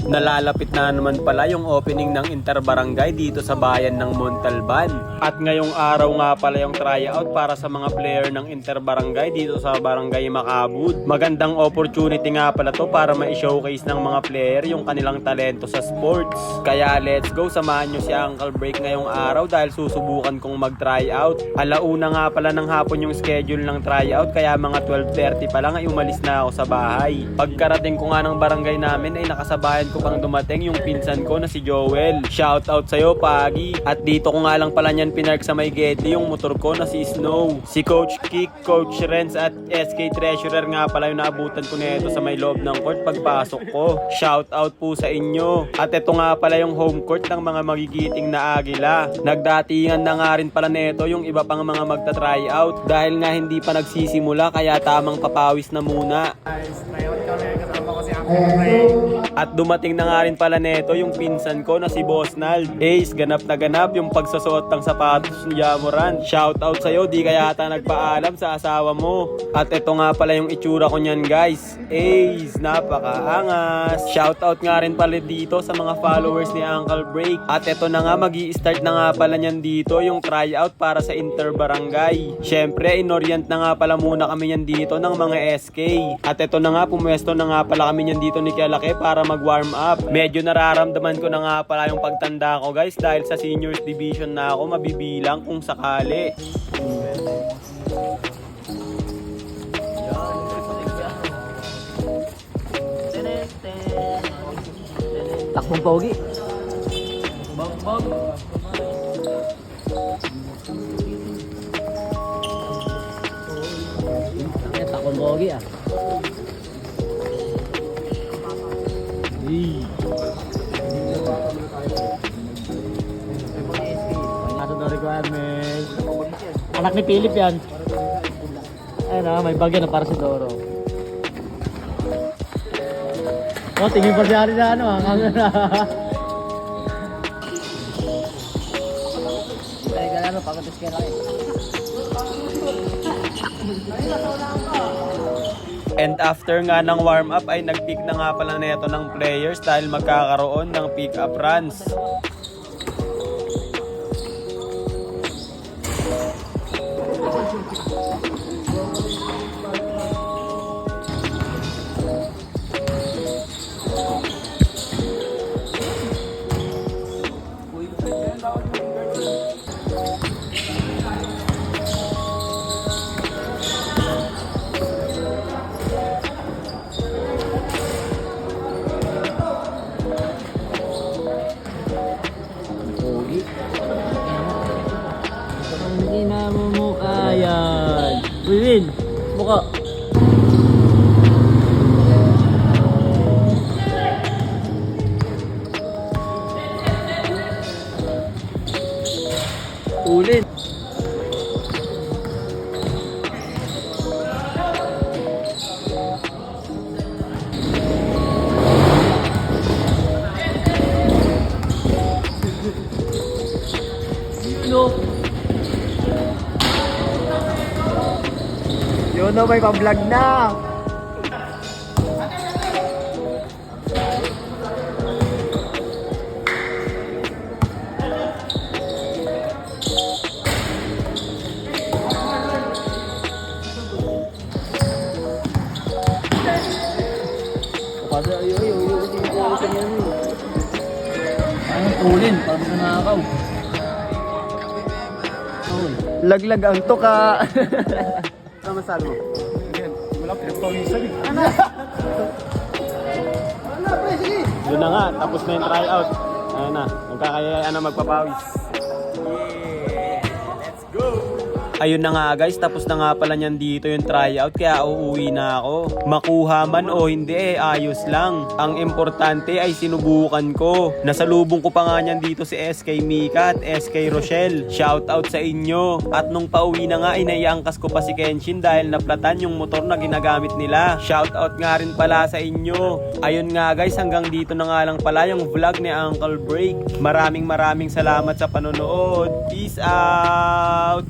Nalalapit na naman pala yung opening ng Interbarangay dito sa bayan ng Montalban. At ngayong araw nga pala yung tryout para sa mga player ng Interbarangay dito sa Barangay Macabud. Magandang opportunity nga pala to para ma-showcase ng mga player yung kanilang talento sa sports. Kaya let's go, samahan nyo si Uncle Break ngayong araw dahil susubukan kong mag-tryout. Alauna nga pala ng hapon yung schedule ng tryout kaya mga 12:30 pa lang ay umalis na ako sa bahay. Pagkarating ko nga ng barangay namin ay nakasabayan ko pang dumating yung pinsan ko na si Joel. Shoutout sa'yo, Pagi. At dito ko nga lang pala niyan pinark sa may Getty yung motor ko na si Snow. Si Coach Kick, Coach Renz at SK Treasurer nga pala yung naabutan ko nito sa may loob ng court pagpasok ko. Shoutout po sa inyo. At ito nga pala yung home court ng mga magigiting na Agila. Nagdatingan na nga rin pala nito yung iba pang mga magta-tryout dahil nga hindi pa nagsisimula kaya tamang papawis na muna. Ngayon kami kasama ko si Uncle Ray. At dumating na nga rin pala neto yung pinsan ko na si Boss Nald. Ace, ganap na ganap yung pagsusuot ng sapatos ni Jamoran. Shoutout sa'yo, di kaya ata nagpaalam sa asawa mo. At ito nga pala yung itsura ko niyan guys. Ace, napakaangas. Shoutout nga rin pala dito sa mga followers ni Uncle Break. At ito na nga, magi-start na nga pala niyan dito yung tryout para sa Interbarangay. Syempre, inorient na nga pala muna kami niyan dito ng mga SK. At ito na nga, pumwesto na nga pala kami niyan dito ni Kialaki para mag-warm up. Medyo nararamdaman ko na nga pala yung pagtanda ko guys dahil sa seniors division na ako mabibilang kung sakali. Takbong pogi. Takbong pogi ah. Ano na requirement? Anak ni Philip yan. Ayun na, may bagay na para si Doro. Oh, tingin pa siya rin na ano ah. Ay, gano'n, pagkatis ka lang eh. And after nga ng warm up ay nag-pick na nga pala neto ng players dahil magkakaroon ng pick up runs. Pogi. Hindi na mumukha yan. Win, mukha. Ulit. No. Yun o, may pa-vlog na. Kasi ayo. Ay, tulin, parang nanakaw. Laglag ang tuka. Ano masabi mo? Again, wala pinagpawisan eh. Ano? Yun na nga, tapos na yung tryout. Ayun na, nagkakayayaan na magpapawis. Ayun na nga guys, tapos na nga pala niyan dito yung tryout kaya uuwi na ako. Makuha man o hindi ayos lang. Ang importante ay sinubukan ko. Nasalubong ko pa nga niyan dito si SK Mika at SK Rochelle. Shoutout sa inyo. At nung pauwi na nga ay naiangkas ko pa si Kenshin dahil naplatan yung motor na ginagamit nila. Shoutout nga rin pala sa inyo. Ayun nga guys, hanggang dito na nga lang pala yung vlog ni Uncle Break. Maraming salamat sa panonood. Peace out!